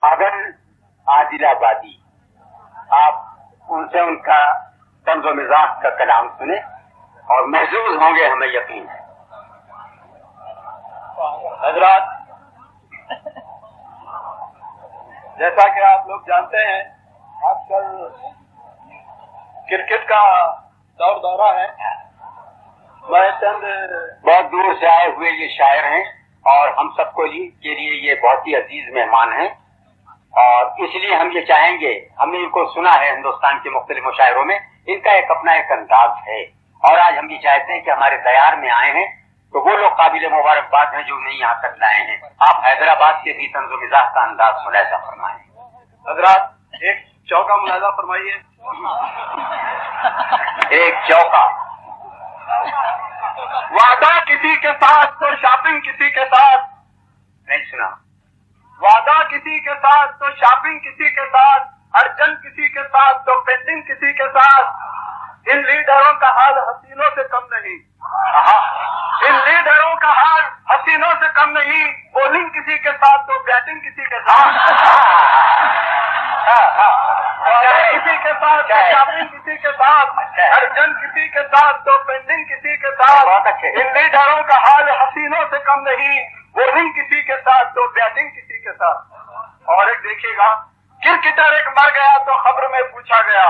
अगर आदिलाबादी, आप उनसे उनका तंज़ो मिजाज का कलाम सुने और महसूस होंगे, हमें यकीन है। हजरात, जैसा कि आप लोग जानते हैं, आजकल क्रिकेट का दौरा है। मैं चंद बहुत दूर से आए हुए ये शायर हैं और हम सबको के लिए ये बहुत ही अजीज मेहमान हैं, और इसलिए हम ये चाहेंगे, हमने इनको सुना है हिंदुस्तान के मुख्तलिफ मुशायरों में, इनका एक अपना एक अंदाज है, और आज हम ये चाहते हैं कि हमारे दयार में आए हैं तो वो लोग काबिल मुबारकबाद हैं जो उन्हें यहाँ तक लाए हैं। आप हैदराबाद के भी तंज़ो मिजाज का अंदाज मुलाहिजा फरमाएं। हजरात, एक चौका मुलाहिजा फरमाइए। एक चौका। वादा किसी के साथ तो शॉपिंग किसी के साथ। नहीं सुना। वादा किसी के साथ तो शॉपिंग किसी के साथ, अर्जन किसी के साथ तो पेंटिंग किसी के साथ। इन लीडरों का हाल हसीनों से कम नहीं। इन लीडरों का हाल हसीनों से कम नहीं। बॉलिंग किसी के साथ तो बैटिंग किसी के साथ। किसी के साथ तो शॉपिंग किसी के साथ, अर्जन किसी के साथ तो पेंटिंग किसी के साथ। इन लीडरों का हाल हसीनों से कम नहीं। बॉलिंग किसी के साथ तो बैटिंग किसी के साथ। और एक देखिएगा, क्रिकेटर एक मर गया तो खबर में पूछा गया।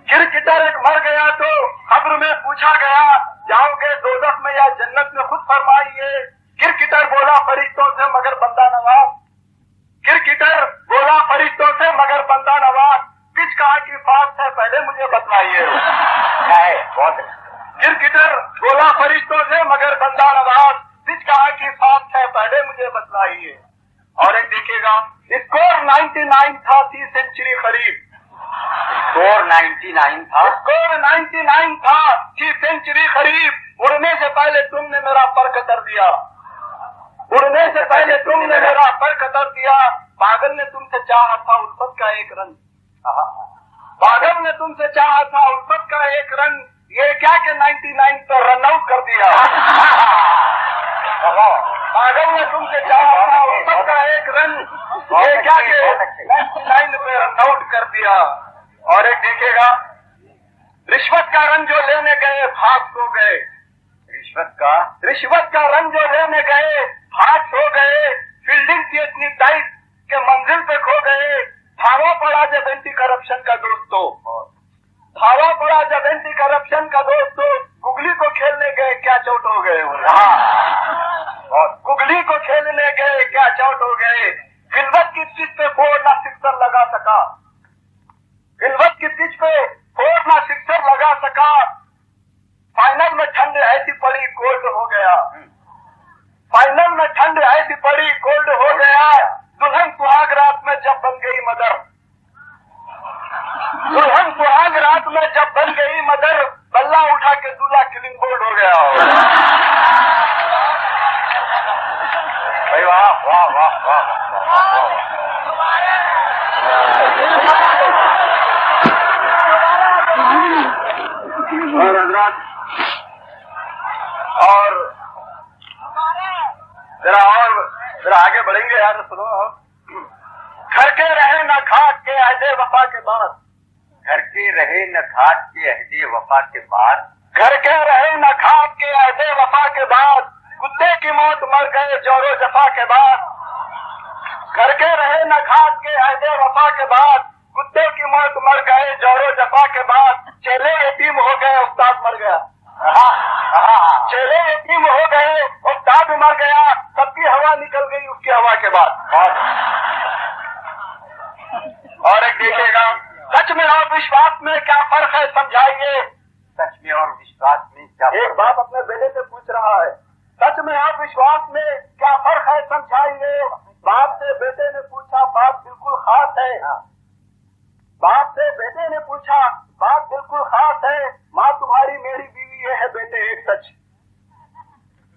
क्रिकेटर एक मर गया तो खबर में पूछा गया, जाओगे दोज़ख में या जन्नत में, खुद फरमाइए। क्रिकेटर बोला फरिश्तों से मगर बंदा नवाज। क्रिकेटर बोला फरिश्तों से मगर बंदा नवाज। पिच कहाँ की फास्ट है पहले मुझे बतलाइए। क्रिकेटर बोला फरिश्तों से मगर बंदा नवाज। पिच कहाँ की फास्ट है पहले मुझे बतलाइए। और एक देखिएगा, स्कोर 99 था, 30 सेंचुरी करीब। स्कोर 99 था। स्कोर 99 था, 30 सेंचुरी करीब। उड़ने से पहले तुमने मेरा पर कतर दिया। उड़ने से पहले तुमने मेरा पर कतर दिया। पागल ने तुमसे चाहा था उल्फत का एक रन। पागल ने तुमसे चाहा था उल्फत का एक रन। ये क्या कि 99 पे रन आउट कर दिया। पागल ने तुमसे चाहा था उल्फत का एक रन। ये क्या कि 99 पे रन आउट कर दिया। और एक देखेगा, रिश्वत का रन जो लेने गए भाग सो गए। रिश्वत का रन जो लेने गए भाग सो गए। फील्डिंग की इतनी टाइट के मंजिल पे खो गए। धावा पड़ा जब एंटी करप्शन का दोस्तों। धावा पड़ा जब एंटी करप्शन का दोस्तों। गुगली को खेलने गए क्या चोट हो गए। गुगली को खेलने गए क्या चोट हो गए। खिलवत की पिच पे 4 ना सिक्सर लगा सका। खिलवत की पिच पे 4 ना सिक्सर लगा सका। फाइनल में ठंड ऐसी पड़ी कोल्ड हो गया। फाइनल में ठंड ऐसी पड़ी कोल्ड हो गया। दुल्हन सुहाग रात में जब बन गई मदर। दुल्हन सुहाग रात में जब बन गई मदर। बल्ला उठा के दूल्हा किलिंग बोर्ड हो गया। भाई वाह वाह वाह वाह। और हजरात, और जरा आगे बढ़ेंगे यार, सुनो। घर के रहे न घाट के अहदे वफा के बाद। घर के रहे न घाट के अहदे वफा के बाद। घर के रहे न घाट के अहदे वफा के बाद। कुत्ते की मौत मर गए जोरो जफा के बाद। घर के रहे न घाट के अहदे वफा के बाद। कुत्ते की मौत मर गए जोरो जफा के बाद। चेले यतीम हो गए उस्ताद मर गया। चेले यतीम हो गए उस्ताद मर गया। सबकी हवा निकल गई उसकी हवा के बाद। और एक देखिएगा, सच में और विश्वास में क्या फर्क है समझाइए। सच में और विश्वास में क्या? एक बाप अपने बेटे से पूछ रहा है, सच में और विश्वास में क्या फर्क है समझाइए। बाप से बेटे ने पूछा, बात बिल्कुल खास है। बाप से बेटे ने पूछा, बात बिल्कुल खास है। माँ तुम्हारी मेरी बीवी ये है बेटे एक सच।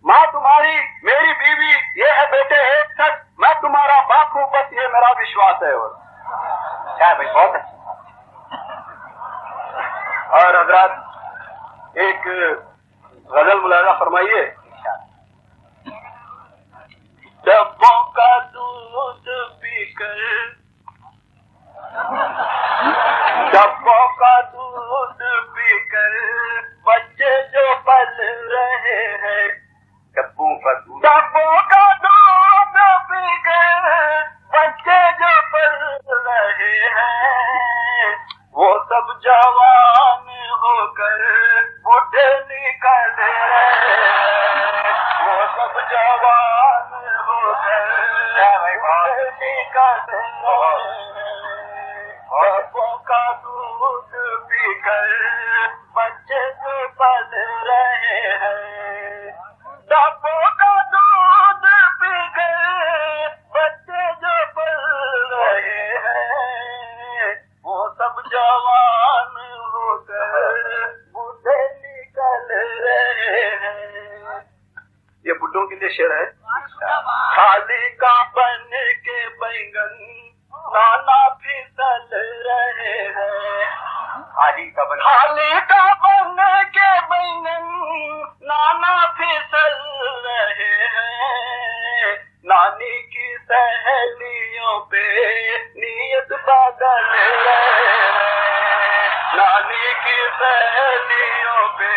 माँ तुम्हारी मेरी बीवी ये है बेटे एक सच। मैं तुम्हारा बाप हूँ बस ये मेरा विश्वास है। और क्या भाई, बहुत अच्छा। और हजरात, एक गजल मुलाहिजा फरमाइए। डब्बों का दूध जवान होकर बूढ़े निकल रहे, वो सब जवान होकर बूढ़े निकल रहे, बापों का दूध पीकर बच्चे जो पल रहे हैं, बापों का दूध पीकर बच्चे जो पल रहे हैं, वो सब जवान होकर बूढ़े निकल रहे हैं। ये बुढ़ों के लिए शेर है। थाली का बन के बैंगन नाना फिसल रहे हैं, थाली का बन के बैंगन नाना फिसल रहे हैं, नानी की सहेलियों पे नियत बदल रहे हैं, नानी की सहेलियों पे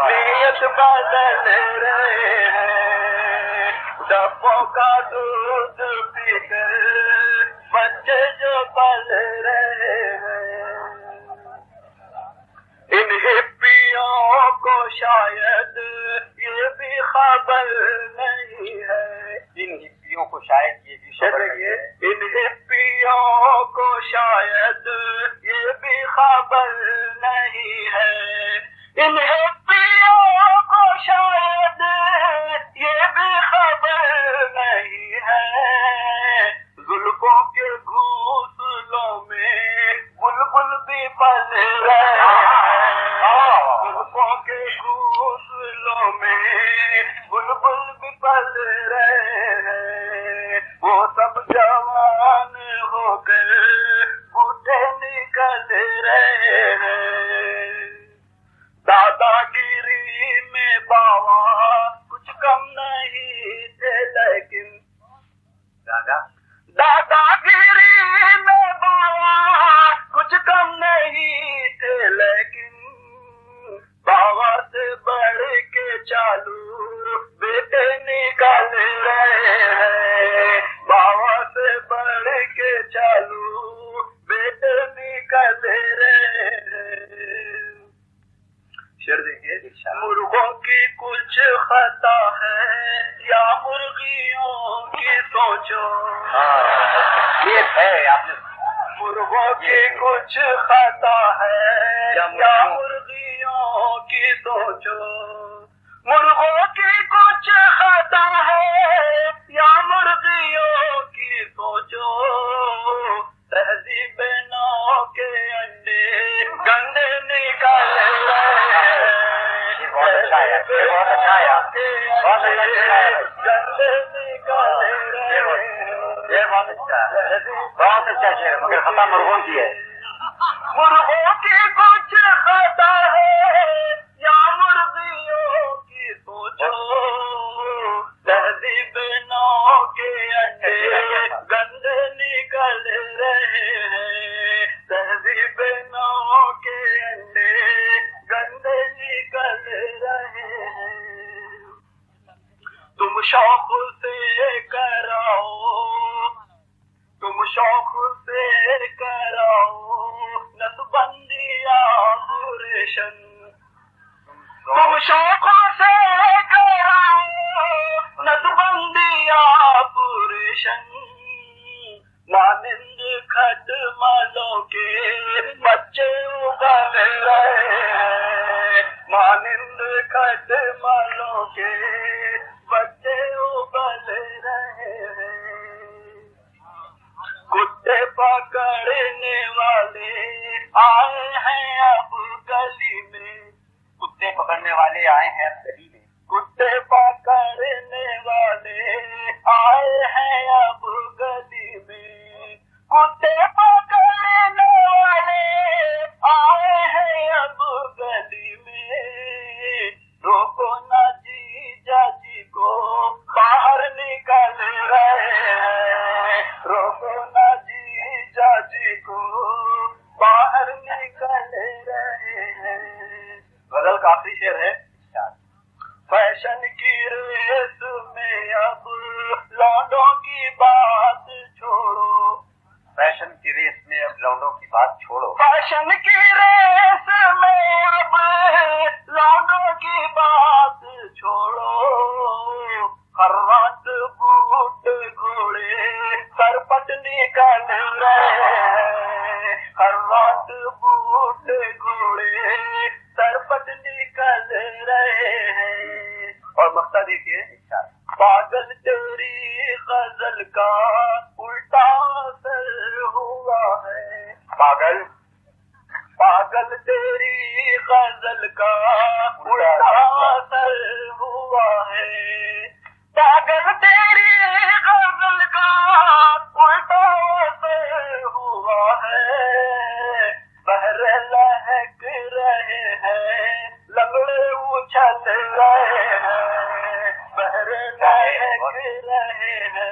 नियत बदल रहे हैं, डब्बों का दूध पीकर बच्चे जो पल रहे हैं। इन हिप्पियों को शायद ये भी खबर नहीं है, इन हिप्पियों को शायद ये भी खबर नहीं है, इन हिप्पियों को शायद ये भी खबर नहीं है, इन हिप्पियों को शायद ये भी खबर नहीं है, जुल्फों के घोंसलों में बुलबुल भी पल रहे हैं, जुल्फों के घोंसलों में बुलबुल भी पल रहे हैं, वो सब जवान होकर बूढ़े निकल रहे हैं। दादागिरी में बाबा कुछ कम नहीं थे, लेकिन दादागिरी में बाबा कुछ कम नहीं थे, लेकिन बाबा से बढ़ के चालू बेटे निकल रहे हैं, बाबा से बढ़ के चालू बेटे निकल रहे हैं। शेर देखिए, मुर्गों की कुछ खता है या मुर्गियों की सोचो, ये है आपने, मुर्गों की कुछ खता है या मुर्गियों की सोचो, मुर्गों की कुछ खता है या मुर्गियों की सोचो, तहजीब नौ के अंडे गंदे निकल रहे हैं, बहुत अच्छा है, बहुत अच्छा है, बहुत अच्छा है, गंदे निकल रहे हैं, ये बहुत अच्छा है, बहुत अच्छा शेर, मगर खता मुर्गों की है। मुर्गों की कुछ खता है या मुर्गियों की सोचो, तहजीब नौ के अंडे गंदे निकल रहे हैं, तहजीब नौ के अंडे गंदे निकल रहे हैं। तुम शौक से कराओ, तुम शौक से कराओ नसबंदी ऑपरेशन, तुम शौक से कराओ नसबंदी ऑपरेशन, मानिंद खटमलों के बच्चे उगल रहे हैं, मानिंद खटमलों के बच्चे उगल रहे हैं। कुत्ते पकड़ने वाले आए हैं अब गली में, कुत्ते पकड़ने वाले आए हैं अब गली में, कुत्ते पकड़ने वाले आए हैं अब गली में, कुत्ते पकड़ने वाले आए हैं अब गली में, रोको ना जीजा जी को बाहर निकल रहे हैं, रोको ना जीजा जी को बाहर निकल रहे हैं। गजल का आखिरी शेर है, फैशन की रेस में अब लौंडों की बात छोड़ो, फैशन की रेस में अब लौंडों की बात छोड़ो, फैशन की निकल रहे हैं, हर रात बूढ़े घोड़े सर पर निकल रहे हैं। और मक्ता देखिए, पागल तेरी गजल का उल्टा असर हुआ है। पागल पागल तेरी गजल का उल्टा असर हुआ है। पागल तेरी गजल का उल्टा असर हुआ है। बहरे लहक रहे हैं, लंगड़े उछल रहे हैं, बहरे लहक रहे हैं,